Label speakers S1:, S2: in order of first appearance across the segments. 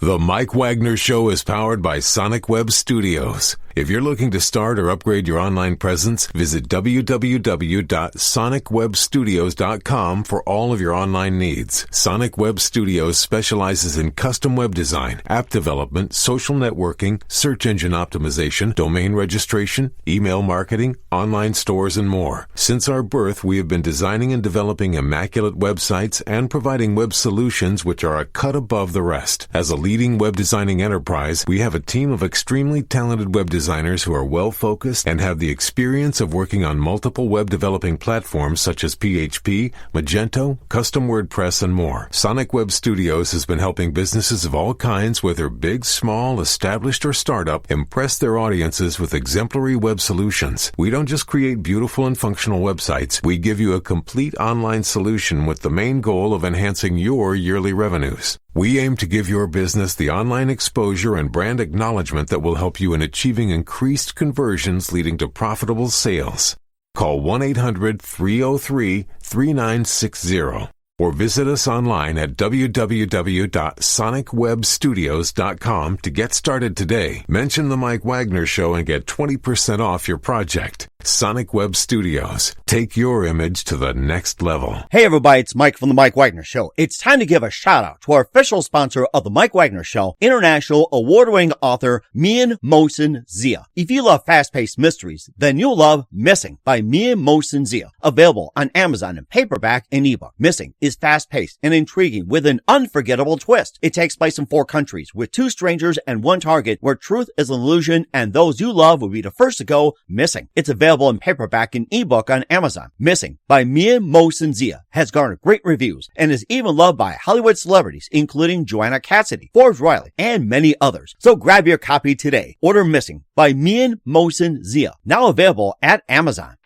S1: The Mike Wagner Show is powered by Sonic Web Studios. If you're looking to start or upgrade your online presence, visit www.sonicwebstudios.com for all of your online needs. Sonic Web Studios specializes in custom web design, app development, social networking, search engine optimization, domain registration, email marketing, online stores, and more. Since our birth, we have been designing and developing immaculate websites and providing web solutions which are a cut above the rest. As a leading web designing enterprise, we have a team of extremely talented web designers who are well-focused and have the experience of working on multiple web developing platforms such as PHP, Magento, custom WordPress, and more. Sonic Web Studios has been helping businesses of all kinds, whether big, small, established, or startup, impress their audiences with exemplary web solutions. We don't just create beautiful and functional websites. We give you a complete online solution with the main goal of enhancing your yearly revenues. We aim to give your business the online exposure and brand acknowledgement that will help you in achieving increased conversions leading to profitable sales. Call 1-800-303-3960 or visit us online at www.sonicwebstudios.com to get started today. Mention the Mike Wagner Show and get 20% off your project. Sonic Web Studios. Take your image to the next level.
S2: Hey everybody, it's Mike from the Mike Wagner Show. It's time to give a shout out to our official sponsor of the Mike Wagner Show, international award-winning author Mian Mohsen Zia. If you love fast-paced mysteries, then you'll love Missing by Mian Mohsen Zia. Available on Amazon in paperback and ebook. Missing is fast-paced and intriguing with an unforgettable twist. It takes place in 4 countries with 2 strangers and 1 target where truth is an illusion and those you love will be the first to go missing. It's available in paperback and ebook on Amazon. Missing by Mian Mohsen Zia has garnered great reviews and is even loved by Hollywood celebrities including Joanna Cassidy, Forbes Riley, and many others. So grab your copy today. Order Missing by Mian Mohsen Zia, now available at Amazon.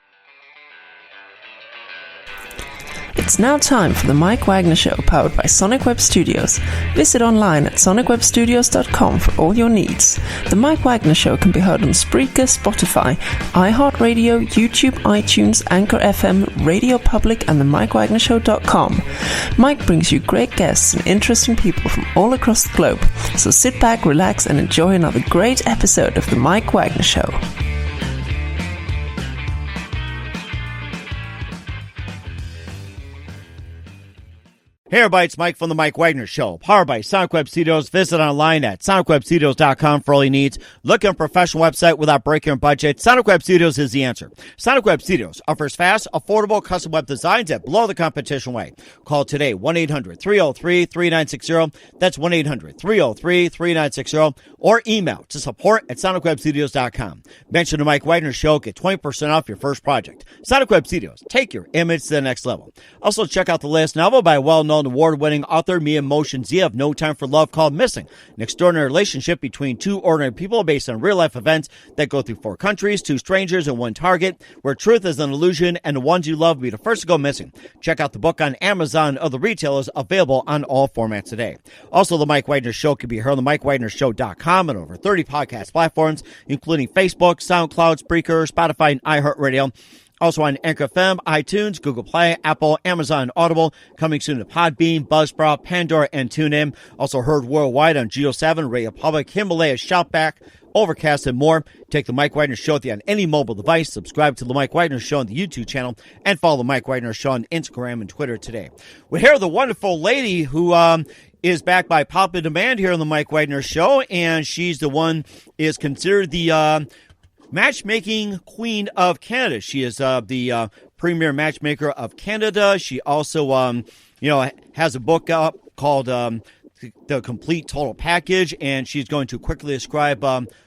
S3: It's now time for the Mike Wagner Show, powered by Sonic Web Studios. Visit online at sonicwebstudios.com for all your needs. The Mike Wagner Show can be heard on Spreaker, Spotify, iHeartRadio, YouTube, iTunes, Anchor FM, Radio Public, and the MikeWagnerShow.com. Mike brings you great guests and interesting people from all across the globe. So sit back, relax, and enjoy another great episode of the Mike Wagner Show.
S2: Hey everybody, it's Mike from the Mike Wagner Show, powered by Sonic Web Studios. Visit online at sonicwebstudios.com for all your needs. Look at a professional website without breaking your budget. Sonic Web Studios is the answer. Sonic Web Studios offers fast, affordable custom web designs at below the competition way. Call today, 1-800-303-3960. That's 1-800-303-3960. Or email to support@sonicwebstudios.com. Mention the Mike Wagner Show, get 20% off your first project. Sonic Web Studios, take your image to the next level. Also check out the latest novel by well-known award-winning author Mian Mohsen Zia of No Time for Love, called Missing, an extraordinary relationship between 2 ordinary people based on real-life events that go through 4 countries, 2 strangers, and 1 target, where truth is an illusion and the ones you love will be the first to go missing. Check out the book on Amazon or the retailers, available on all formats today. Also, the Mike Wagner Show can be heard on the MikeWagnerShow.com and over 30 podcast platforms, including Facebook, SoundCloud, Spreaker, Spotify, and iHeartRadio. Also on Anchor FM, iTunes, Google Play, Apple, Amazon, Audible, coming soon to Podbean, Buzzsprout, Pandora, and TuneIn. Also heard worldwide on Geo 7, Radio Public, Himalaya, Shoutback, Overcast, and more. Take the Mike Wagner Show with you on any mobile device. Subscribe to the Mike Wagner Show on the YouTube channel, and follow the Mike Wagner Show on Instagram and Twitter today. We hear the wonderful lady who is back by popular demand here on the Mike Wagner Show, and she's the one is considered the matchmaking queen of Canada. She is the premier matchmaker of Canada. She also, has a book up called The Complete Total Package, and she's going to quickly describe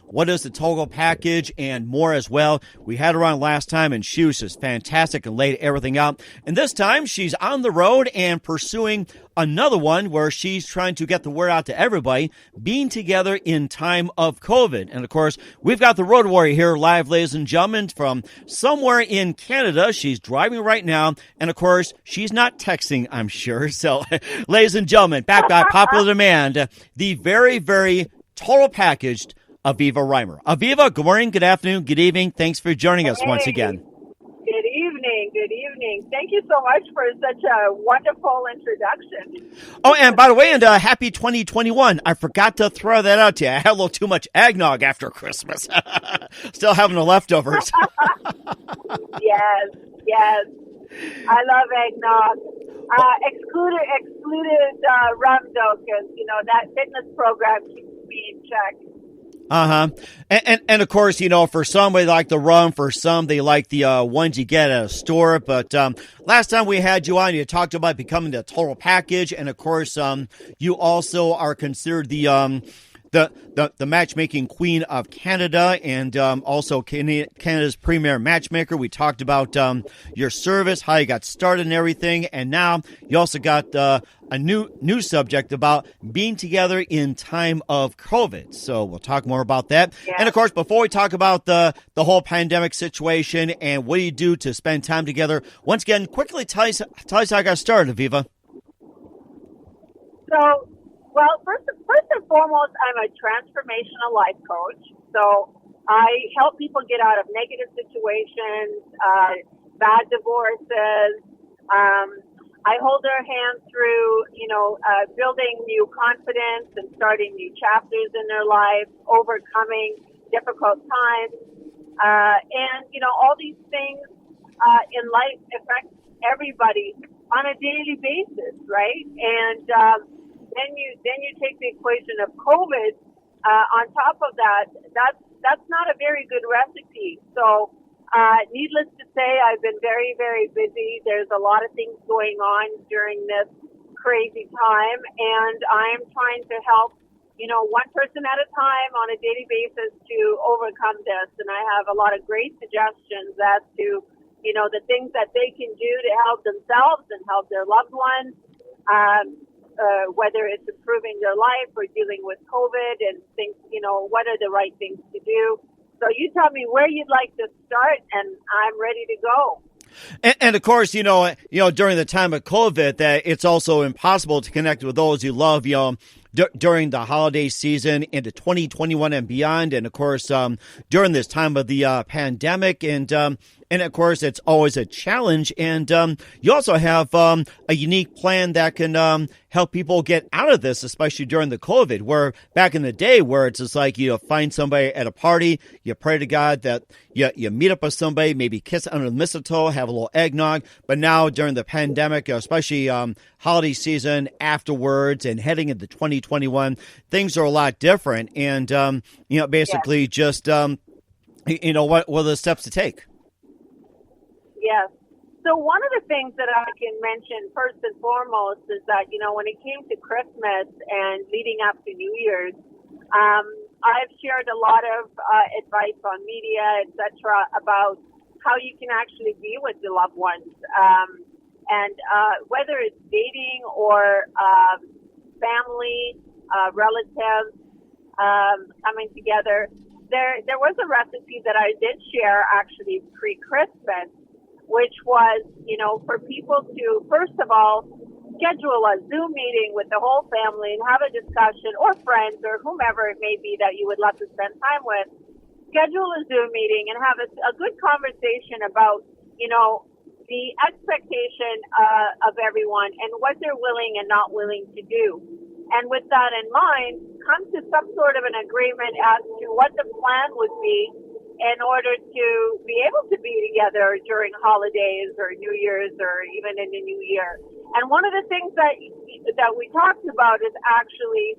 S2: what is the total package and more as well. We had her on last time, and she was just fantastic and laid everything out. And this time, she's on the road and pursuing another one where she's trying to get the word out to everybody, being together in time of COVID. And, of course, we've got the road warrior here live, ladies and gentlemen, from somewhere in Canada. She's driving right now, and, of course, she's not texting, I'm sure. So, ladies and gentlemen, back by popular demand, the very, very total packaged Aviva Reimer. Aviva, good morning, good afternoon, good evening. Thanks for joining us once again.
S4: Good evening. evening. Thank you so much for such a wonderful introduction.
S2: Oh, and by the way, and happy 2021. I forgot to throw that out to you. I had a little too much eggnog after Christmas. Still having the leftovers.
S4: Yes. I love eggnog. Excluded rum though, because that fitness program keeps me in check.
S2: And of course, for some they like the rum, for some they like the ones you get at a store. But last time we had you on, you talked about becoming the total package, and of course, you also are considered the matchmaking queen of Canada, and also Canada's premier matchmaker. We talked about your service, how you got started and everything, and now you also got a new subject about being together in time of COVID. So we'll talk more about that. Yeah. And of course, before we talk about the whole pandemic situation and what do you do to spend time together, once again, quickly tell us how I got started, Aviva.
S4: So, well, first and foremost, I'm a transformational life coach. So I help people get out of negative situations, bad divorces. I hold their hand through, building new confidence and starting new chapters in their life, overcoming difficult times. And all these things in life affect everybody on a daily basis, right? And then you take the equation of COVID on top of that. That's not a very good recipe. So, needless to say, I've been very, very busy. There's a lot of things going on during this crazy time, and I'm trying to help, one person at a time on a daily basis to overcome this. And I have a lot of great suggestions as to, the things that they can do to help themselves and help their loved ones. Whether it's improving their life or dealing with COVID and things, what are the right things to do. So you tell me where you'd like to start, and I'm ready to go.
S2: And of course, during the time of COVID, that it's also impossible to connect with those you love, during the holiday season into 2021 and beyond. And of course, during this time of the pandemic, and of course, it's always a challenge. And you also have a unique plan that can help people get out of this, especially during the COVID, where back in the day where it's just like you find somebody at a party, you pray to God that you meet up with somebody, maybe kiss under the mistletoe, have a little eggnog. But now during the pandemic, especially holiday season afterwards and heading into 2021, things are a lot different. And, basically just, what are the steps to take?
S4: Yes. So one of the things that I can mention first and foremost is that, when it came to Christmas and leading up to New Year's, I've shared a lot of advice on media, etc., about how you can actually be with your loved ones. And whether it's dating or family, relatives coming together, there was a recipe that I did share actually pre-Christmas, which was, for people to, first of all, schedule a Zoom meeting with the whole family and have a discussion, or friends or whomever it may be that you would love to spend time with. Schedule a Zoom meeting and have a good conversation about, the expectation of everyone and what they're willing and not willing to do. And with that in mind, come to some sort of an agreement as to what the plan would be in order to be able to be together during holidays or New Year's or even in the New Year. And one of the things that we talked about is actually,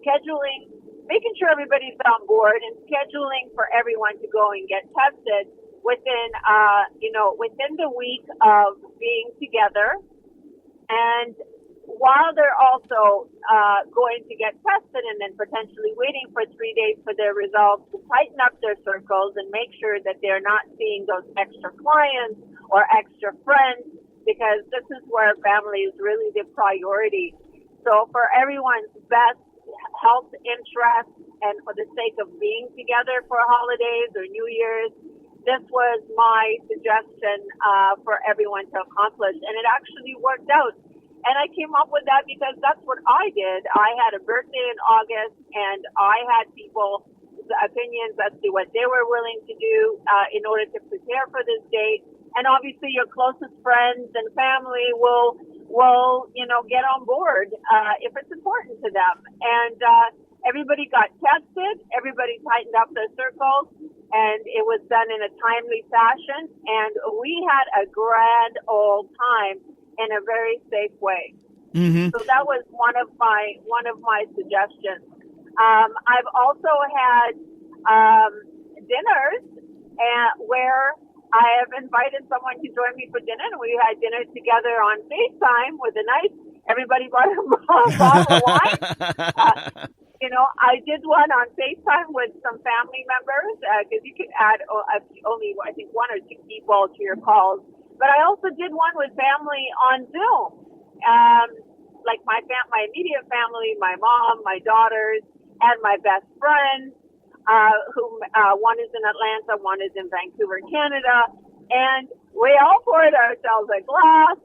S4: scheduling, making sure everybody's on board and scheduling for everyone to go and get tested within the week of being together. And while they're also going to get tested and then potentially waiting for 3 days for their results, to tighten up their circles and make sure that they're not seeing those extra clients or extra friends, because this is where family is really the priority. So for everyone's best health interest and for the sake of being together for holidays or New Year's, this was my suggestion for everyone to accomplish. And it actually worked out. And I came up with that because that's what I did. I had a birthday in August, and I had people's opinions as to what they were willing to do in order to prepare for this date. and obviously your closest friends and family will get on board if it's important to them. And everybody got tested, everybody tightened up their circles, and it was done in a timely fashion, and we had a grand old time in a very safe way. Mm-hmm. So that was one of my suggestions. I've also had dinners where I have invited someone to join me for dinner, and we had dinner together on FaceTime with everybody brought a bottle of wine. I did one on FaceTime with some family members because you can add only, I think, 1 or 2 people to your calls. But I also did one with family on Zoom, like my immediate family, my mom, my daughters, and my best friend, one is in Atlanta, one is in Vancouver, Canada, and we all poured ourselves a glass,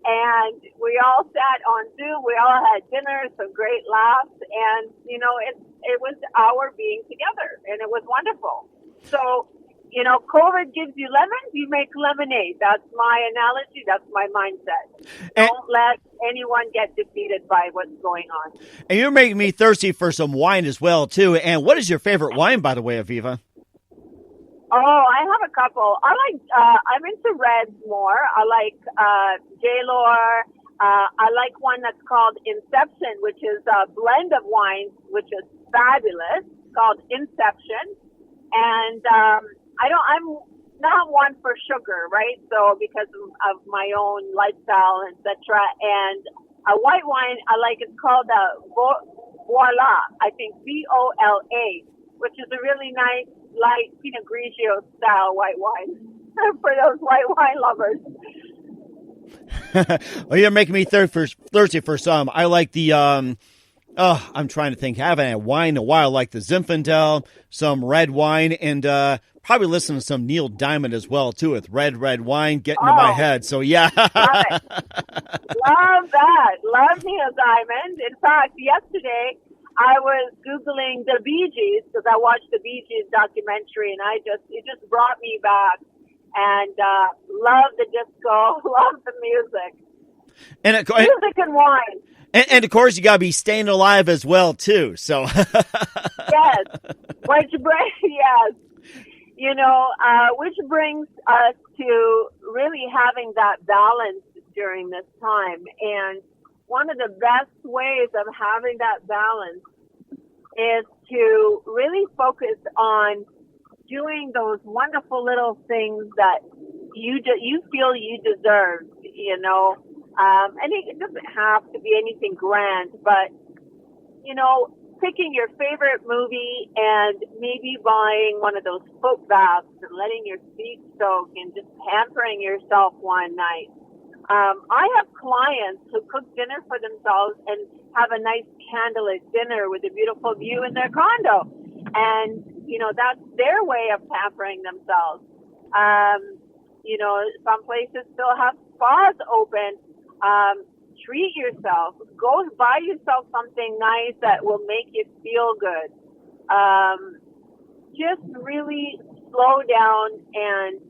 S4: and we all sat on Zoom. We all had dinner, some great laughs, and it was our being together, and it was wonderful. So, COVID gives you lemons, you make lemonade. That's my analogy. That's my mindset. Don't let anyone get defeated by what's going on.
S2: And you're making me thirsty for some wine as well, too. And what is your favorite wine, by the way, Aviva?
S4: Oh, I have a couple. I'm into reds more. I like J-Lore. I like one that's called Inception, which is a blend of wines, which is fabulous, called Inception. And I'm not one for sugar, right? So because of my own lifestyle, etc. And a white wine I like, it's called Voila, I think VOLA, which is a really nice, light Pinot Grigio style white wine for those white wine lovers.
S2: Well, you're making me thirsty for some. I like the I'm trying to think. I haven't had wine in a while. I like the Zinfandel, some red wine, and probably listen to some Neil Diamond as well, too, with red wine getting to my head. So, yeah.
S4: Love it. Love that. Love Neil Diamond. In fact, yesterday I was Googling the Bee Gees because I watched the Bee Gees documentary, and it just brought me back. And love the disco, love the music. Music and wine.
S2: And of course, you got to be staying alive as well, too. So
S4: yes, which brings us to really having that balance during this time. And one of the best ways of having that balance is to really focus on doing those wonderful little things that you feel you deserve, and it doesn't have to be anything grand, but, picking your favorite movie and maybe buying one of those foot baths and letting your feet soak and just pampering yourself one night. I have clients who cook dinner for themselves and have a nice candlelit dinner with a beautiful view in their condo. And, that's their way of pampering themselves. Some places still have spas open. Treat yourself. Go buy yourself something nice that will make you feel good. Just really slow down and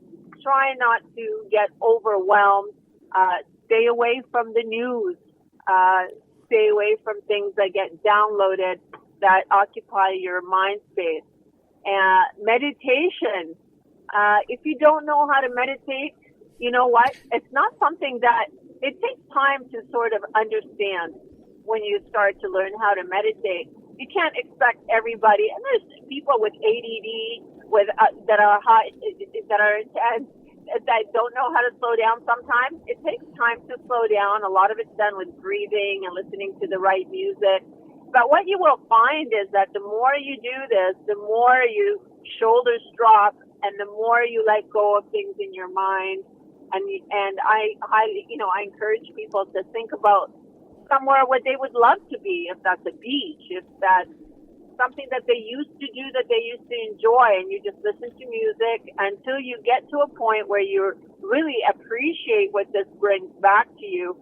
S4: try not to get overwhelmed. Stay away from the news. Stay away from things that get downloaded that occupy your mind space. Meditation. If you don't know how to meditate, you know what? It's not something that it takes time to sort of understand when you start to learn how to meditate. You can't expect everybody, and there's people with ADD that are intense, that don't know how to slow down sometimes. It takes time to slow down. A lot of it's done with breathing and listening to the right music. But what you will find is that the more you do this, the more your shoulders drop and the more you let go of things in your mind. And I encourage people to think about somewhere where they would love to be, if that's a beach, if that's something that they used to do, that they used to enjoy, and you just listen to music until you get to a point where you really appreciate what this brings back to you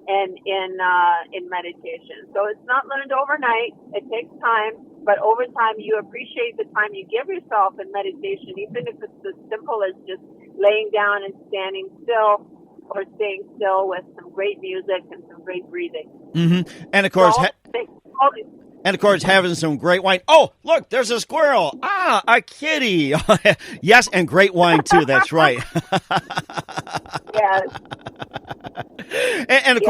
S4: and in meditation. So it's not learned overnight. It takes time, but over time you appreciate the time you give yourself in meditation, even if it's as simple as just laying down and standing still, or staying still with some great music and some great breathing.
S2: Mm-hmm. And of course, having some great wine. Oh, look, there's a squirrel. Ah, a kitty. Yes, and great wine too. That's right.
S4: Yes.
S2: And of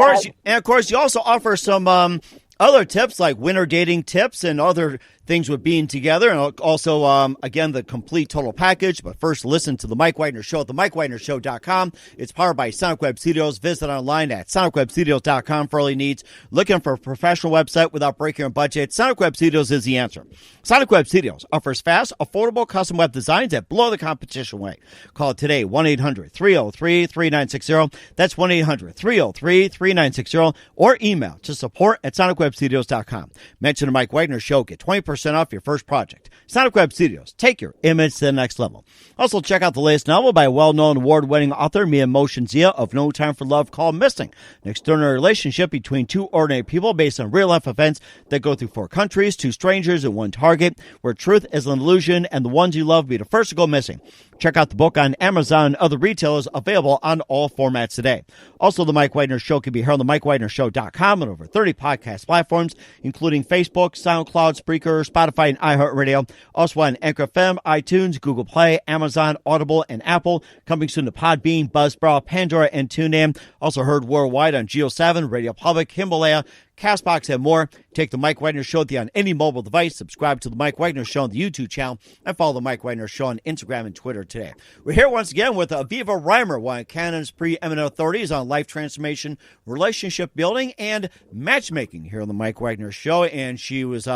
S2: course, you also offer some other tips like winter dating tips and other things with being together, and also, again, the complete total package. But first, listen to The Mike Wagner Show at themikewagnershow.com. It's powered by Sonic Web Studios. Visit online at sonicwebstudios.com for all your needs. Looking for a professional website without breaking your budget? Sonic Web Studios is the answer. Sonic Web Studios offers fast, affordable custom web designs that blow the competition away. Call today, 1-800-303-3960. That's 1-800-303-3960. Or email to support at sonicwebstudios.com. Mention The Mike Wagner Show. Get 20% off your first project. Sonic Web Studios. Take your image to the next level. Also, check out the latest novel by well-known award-winning author Mia Motion-Zia of No Time for Love called Missing, an extraordinary relationship between two ordinary people based on real-life events that go through 4 countries, 2 strangers, and 1 target, where truth is an illusion and the ones you love be the first to go missing. Check out the book on Amazon and other retailers, available on all formats today. Also, The Mike Wagner Show can be heard on themikewagnershow.com and over 30 podcast platforms, including Facebook, SoundCloud, Spreaker, Spotify, and iHeartRadio. Also on Anchor FM, iTunes, Google Play, Amazon, Audible, and Apple. Coming soon to Podbean, Buzzsprout, Pandora, and TuneIn. Also heard worldwide on Geo7, Radio Public, Himalaya, CastBox, and more. Take The Mike Wagner Show on any mobile device. Subscribe to The Mike Wagner Show on the YouTube channel, and follow The Mike Wagner Show on Instagram and Twitter today. We're here once again with Aviva Reimer, one of Canada's preeminent authorities on life transformation, relationship building, and matchmaking here on The Mike Wagner Show. And she was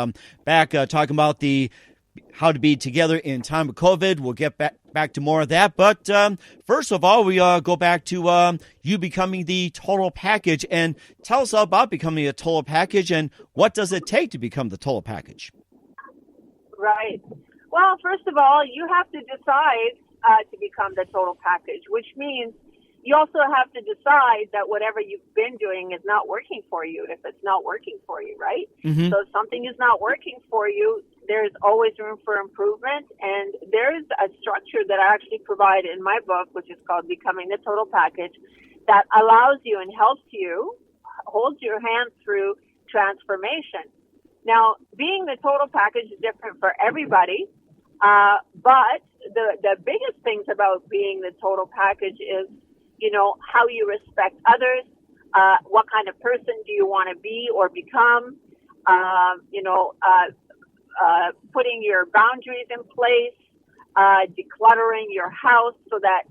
S2: back talking about how to be together in time of COVID. We'll get back to more of that. But first of all, we go back to you becoming the total package. And tell us all about becoming a total package and what does it take to become the total package?
S4: Right. Well, first of all, you have to decide to become the total package, which means you also have to decide that whatever you've been doing is not working for you if it's not working for you, right? Mm-hmm. So if something is not working for you, there's always room for improvement. And there's a structure that I actually provide in my book, which is called Becoming the Total Package, that allows you and helps you, holds your hand through transformation. Now, being the total package is different for everybody, but the biggest things about being the total package is, how you respect others, what kind of person do you want to be or become, putting your boundaries in place, decluttering your house so that,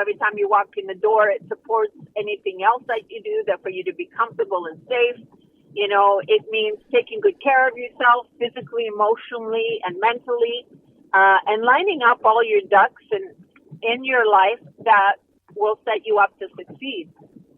S4: every time you walk in the door, it supports anything else that you do, that for you to be comfortable and safe. It means taking good care of yourself physically, emotionally, and mentally, and lining up all your ducks in your life that will set you up to succeed.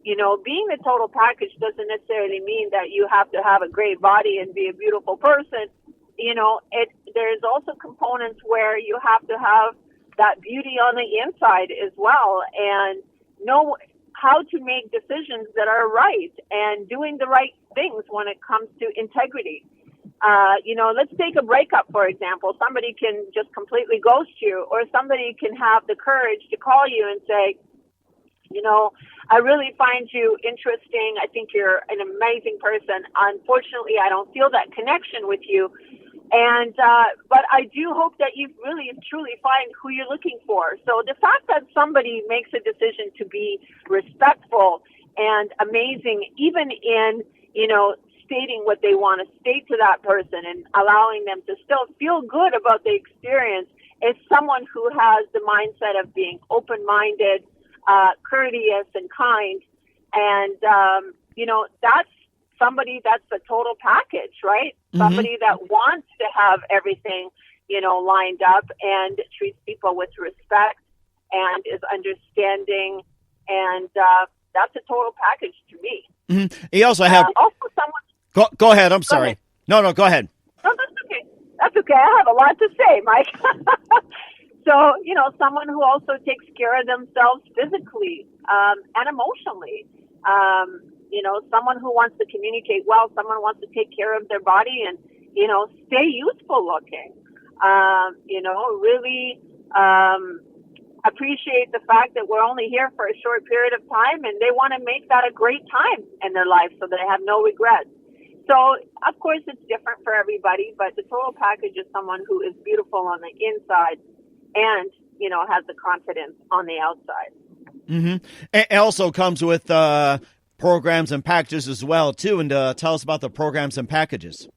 S4: Being the total package doesn't necessarily mean that you have to have a great body and be a beautiful person. There's also components where you have to have that beauty on the inside as well, and know how to make decisions that are right and doing the right things when it comes to integrity. Let's take a breakup, for example. Somebody can just completely ghost you, or somebody can have the courage to call you and say, I really find you interesting. I think you're an amazing person. Unfortunately, I don't feel that connection with you. And, but I do hope that you really and truly find who you're looking for. So the fact that somebody makes a decision to be respectful and amazing, even in, stating what they want to state to that person and allowing them to still feel good about the experience, is someone who has the mindset of being open-minded, courteous and kind. And, that's somebody that's the total package, right? Mm-hmm. Somebody that wants to have everything, lined up and treats people with respect and is understanding. And that's a total package to me.
S2: Mm-hmm. You also have...
S4: also someone...
S2: Go ahead. I'm sorry. No, go ahead.
S4: No, that's okay. That's okay. I have a lot to say, Mike. So, someone who also takes care of themselves physically and emotionally. Someone who wants to communicate well, someone who wants to take care of their body and, stay youthful looking. Really appreciate the fact that we're only here for a short period of time, and they want to make that a great time in their life so they have no regrets. So, of course, it's different for everybody, but the total package is someone who is beautiful on the inside and, you know, has the confidence on the outside.
S2: Mm-hmm. It also comes with programs and packages as well, too. And tell us about the programs and packages.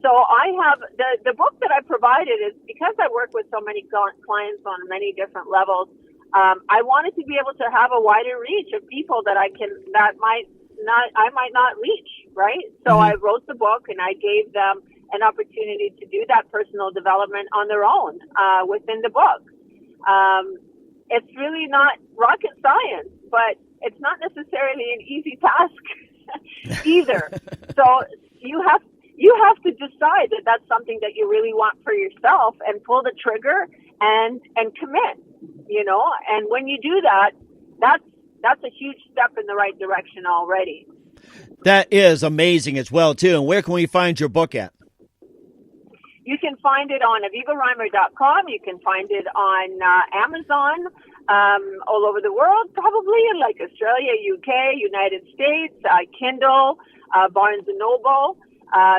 S4: So I have the book that I provided is because I work with so many clients on many different levels. I wanted to be able to have a wider reach of people that I might not reach, right? So I wrote the book and I gave them an opportunity to do that personal development on their own within the book. It's really not rocket science, but it's not necessarily an easy task either. So you have to decide that that's something that you really want for yourself and pull the trigger and commit, you know. And when you do that, that's a huge step in the right direction already.
S2: That is amazing as well, too. And where can we find your book at?
S4: You can find it on avivareimer.com. You can find it on Amazon, all over the world, probably in like Australia, UK, United States, Kindle, Barnes & Noble.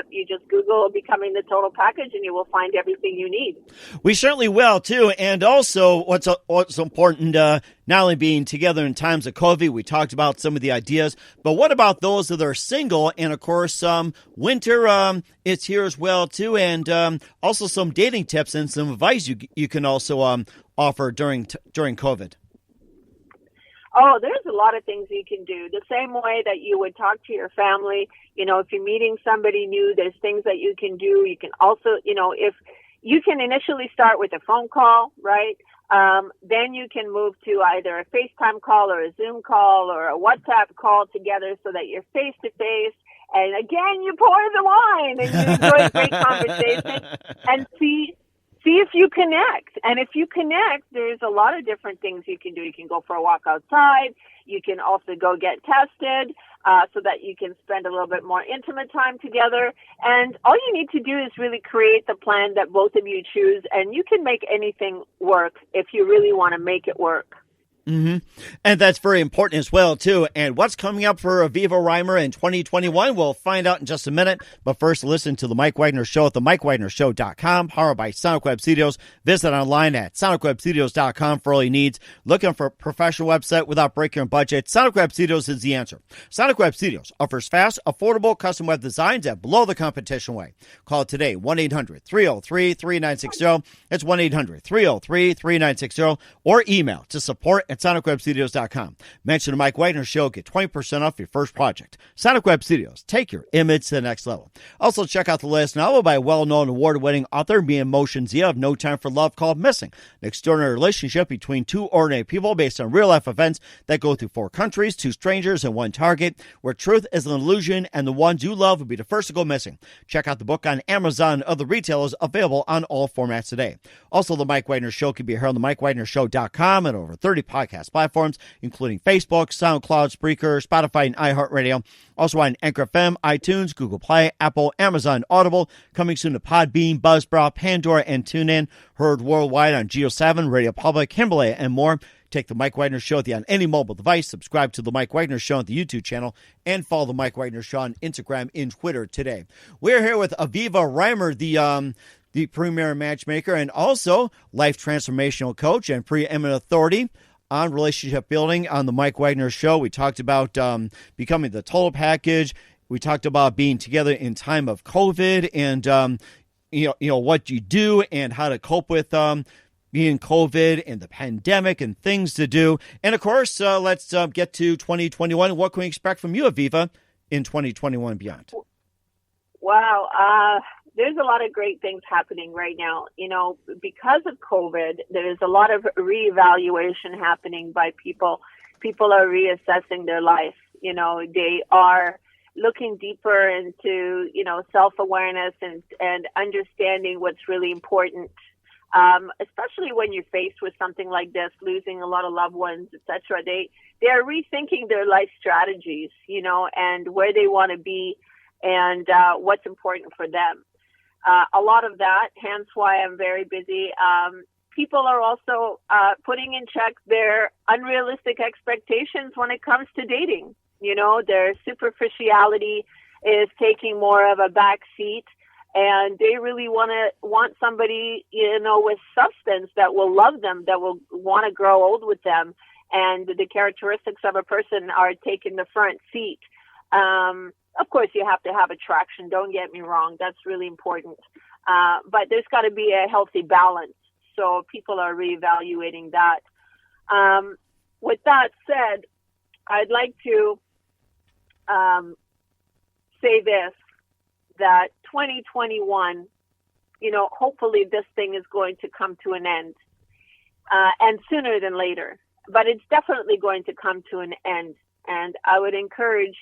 S4: You just Google Becoming the Total Package and you will find everything you need.
S2: We certainly will, too. And also, what's important, not only being together in times of COVID, we talked about some of the ideas, but what about those that are single? And, of course, winter is here as well, too. And also some dating tips and some advice you can also offer during COVID.
S4: Oh, there's a lot of things you can do. The same way that you would talk to your family, you know, if you're meeting somebody new, there's things that you can do. You can also, you know, if you can initially start with a phone call, right? Then you can move to either a FaceTime call or a Zoom call or a WhatsApp call together so that you're face to face. And again, you pour the wine and you enjoy a great conversation and see if you connect. And if you connect, there's a lot of different things you can do. You can go for a walk outside. You can also go get tested so that you can spend a little bit more intimate time together. And all you need to do is really create the plan that both of you choose. And you can make anything work if you really want to make it work.
S2: Mm-hmm. And that's very important as well, too. And what's coming up for Aviva Reimer in 2021, we'll find out in just a minute. But first, listen to The Mike Wagner Show at themikewagnershow.com, powered by Sonic Web Studios. Visit online at sonicwebstudios.com for all your needs. Looking for a professional website without breaking your budget? Sonic Web Studios is the answer. Sonic Web Studios offers fast, affordable, custom web designs at below the competition way. Call today, 1-800-303-3960. It's 1-800-303-3960. Or email to support at sonicwebstudios.com. Mention the Mike Wagner Show. Get 20% off your first project. Sonic Web Studios. Take your image to the next level. Also, check out the latest novel by well-known award-winning author Mia Motion Zia of No Time for Love called Missing, an extraordinary relationship between two ordinary people based on real-life events that go through 4 countries, 2 strangers, and 1 target, where truth is an illusion and the ones you love will be the first to go missing. Check out the book on Amazon and other retailers, available on all formats today. Also, the Mike Wagner Show can be heard on the MikeWagnerShow.com and over 30 podcast platforms, including Facebook, SoundCloud, Spreaker, Spotify, and iHeartRadio. Also on Anchor FM, iTunes, Google Play, Apple, Amazon, Audible. Coming soon to Podbean, Buzzsprout, Pandora, and TuneIn. Heard worldwide on Geo7, Radio Public, Himalaya, and more. Take the Mike Wagner Show on any mobile device. Subscribe to the Mike Wagner Show on the YouTube channel, and follow the Mike Wagner Show on Instagram and Twitter today. We're here with Aviva Reimer, the premier matchmaker and also life transformational coach and preeminent authority on relationship building on the Mike Wagner Show. We talked about becoming the total package. We talked about being together in time of COVID and you know what you do and how to cope with being COVID and the pandemic and things to do. And of course, let's get to 2021. What can we expect from you, Aviva, in 2021 and beyond?
S4: Wow. There's a lot of great things happening right now. You know, because of COVID, there's a lot of reevaluation happening by people. People are reassessing their life. You know, they are looking deeper into, you know, self-awareness and understanding what's really important. Especially when you're faced with something like this, losing a lot of loved ones, etc. They are rethinking their life strategies, you know, and where they want to be and what's important for them. A lot of that, hence why I'm very busy people are also putting in check their unrealistic expectations when it comes to dating. You know, their superficiality is taking more of a back seat, and they really want somebody, you know, with substance that will love them, that will want to grow old with them, and the characteristics of a person are taking the front seat. Of course, you have to have attraction. Don't get me wrong. That's really important. But there's got to be a healthy balance. So people are reevaluating that. With that said, I'd like to say this, that 2021, you know, hopefully this thing is going to come to an end, and sooner than later. But it's definitely going to come to an end. And I would encourage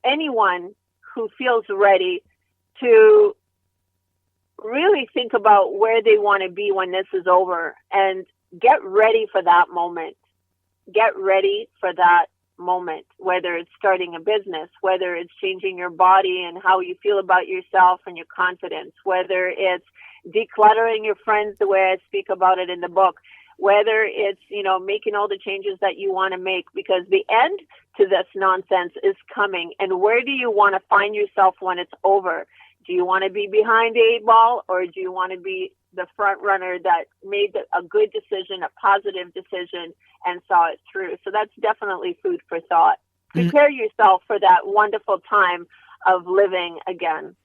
S4: anyone who feels ready to really think about where they want to be when this is over, and get ready for that moment. Get ready for that moment, whether it's starting a business, whether it's changing your body and how you feel about yourself and your confidence, whether it's decluttering your friends the way I speak about it in the book, whether it's, you know, making all the changes that you want to make, because the end to this nonsense is coming. And where do you want to find yourself when it's over? Do you want to be behind the 8 ball, or do you want to be the front runner that made a good decision, a positive decision, and saw it through? So that's definitely food for thought. Prepare yourself for that wonderful time of living again.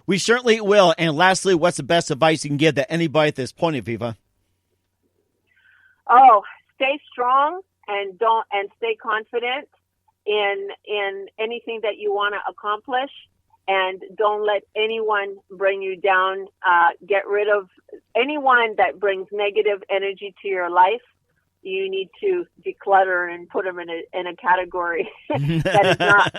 S2: We certainly will. And lastly, what's the best advice you can give to anybody at this point, Aviva?
S4: Oh, stay strong and stay confident in anything that you want to accomplish, and don't let anyone bring you down. Get rid of anyone that brings negative energy to your life. You need to declutter and put them in a category that is not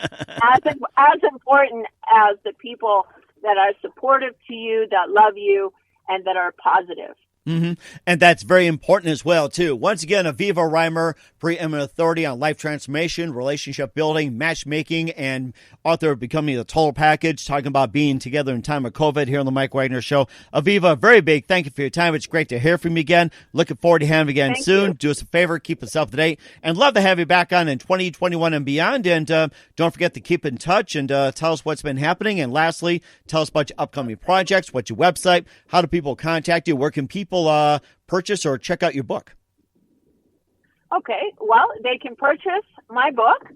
S4: as important as the people that are supportive to you, that love you, and that are positive.
S2: Mm-hmm. And that's very important as well, too. Once again, Aviva Reimer, preeminent authority on life transformation, relationship building, matchmaking, and author of Becoming the Total Package, talking about being together in time of COVID here on the Mike Wagner Show. Aviva, very big thank you for your time. It's great to hear from you again. Looking forward to having you again soon. Do us a favor, keep us up to date, and love to have you back on in 2021 and beyond. And don't forget to keep in touch and tell us what's been happening. And lastly, tell us about your upcoming projects, what's your website, how do people contact you, where can people purchase or check out your book?
S4: Okay, well, they can purchase my book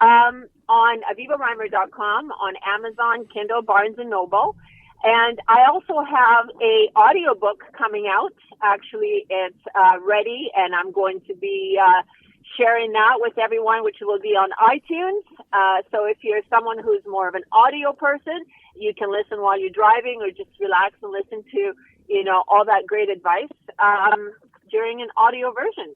S4: on avivareimer.com, on Amazon, Kindle, Barnes & Noble. And I also have a audiobook coming out. Actually, it's ready, and I'm going to be sharing that with everyone, which will be on iTunes. So if you're someone who's more of an audio person, you can listen while you're driving, or just relax and listen to, you know, all that great advice during an audio version.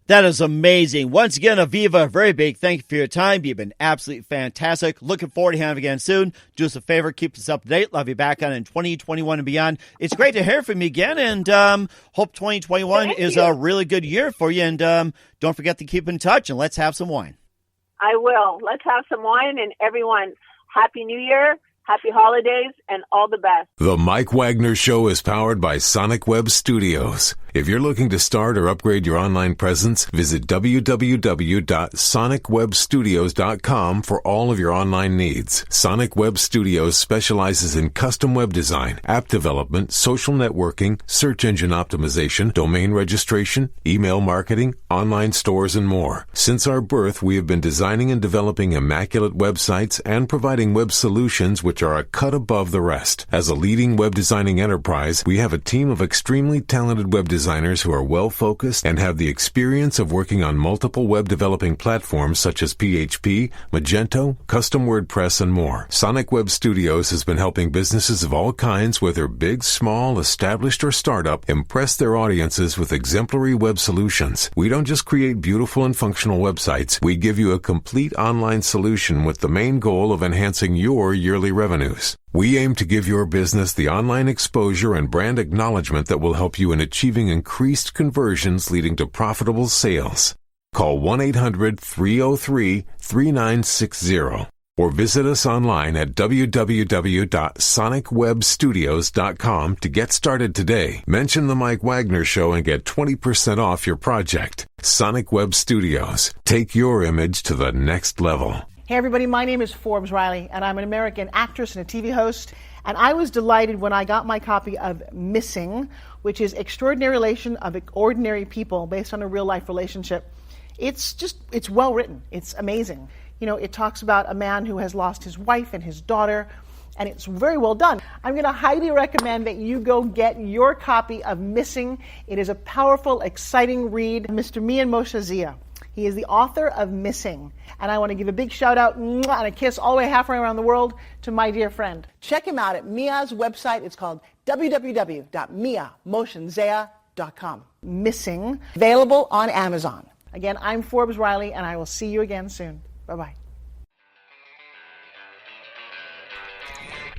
S2: That is amazing. Once again, Aviva, very big thank you for your time. You've been absolutely fantastic. Looking forward to having you again soon. Do us a favor, keep us up to date. Love you back on in 2021 and beyond. It's great to hear from you again, and hope 2021 is a really good year for you. And don't forget to keep in touch, and let's have some wine.
S4: I will. Let's have some wine, and everyone, Happy New Year. Happy holidays, and all the best.
S1: The Mike Wagner Show is powered by Sonic Web Studios. If you're looking to start or upgrade your online presence, visit www.sonicwebstudios.com for all of your online needs. Sonic Web Studios specializes in custom web design, app development, social networking, search engine optimization, domain registration, email marketing, online stores, and more. Since our birth, we have been designing and developing immaculate websites and providing web solutions which are a cut above the rest. As a leading web designing enterprise, we have a team of extremely talented web designers who are well-focused and have the experience of working on multiple web developing platforms such as PHP, Magento, Custom WordPress, and more. Sonic Web Studios has been helping businesses of all kinds, whether big, small, established, or startup, impress their audiences with exemplary web solutions. We don't just create beautiful and functional websites. We give you a complete online solution with the main goal of enhancing your yearly revenues. We aim to give your business the online exposure and brand acknowledgement that will help you in achieving increased conversions leading to profitable sales. Call 1-800-303-3960. or visit us online at www.sonicwebstudios.com to get started today. Mention The Mike Wagner Show and get 20% off your project. Sonic Web Studios. Take your image to the next level.
S5: Hey everybody, my name is Forbes Riley, and I'm an American actress and a TV host. And I was delighted when I got my copy of Missing, which is Extraordinary Relation of Ordinary People based on a real-life relationship. It's well written. It's amazing. You know, it talks about a man who has lost his wife and his daughter, and it's very well done. I'm going to highly recommend that you go get your copy of Missing. It is a powerful, exciting read. Mr. Mian Moshe Zia. He is the author of Missing. And I want to give a big shout out and a kiss all the way halfway around the world to my dear friend. Check him out at Mia's website. It's called www.miamotionsea.com. Missing. Available on Amazon. Again, I'm Forbes Riley, and I will see you again soon. Bye-bye.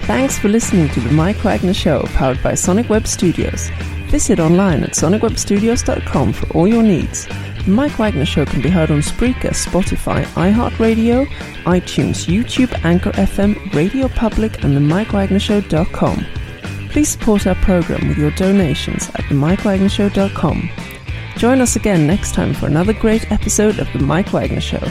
S3: Thanks for listening to The Mike Wagner Show, powered by Sonic Web Studios. Visit online at sonicwebstudios.com for all your needs. The Mike Wagner Show can be heard on Spreaker, Spotify, iHeartRadio, iTunes, YouTube, Anchor FM, Radio Public, and themikewagnershow.com. Please support our program with your donations at themikewagnershow.com. Join us again next time for another great episode of The Mike Wagner Show.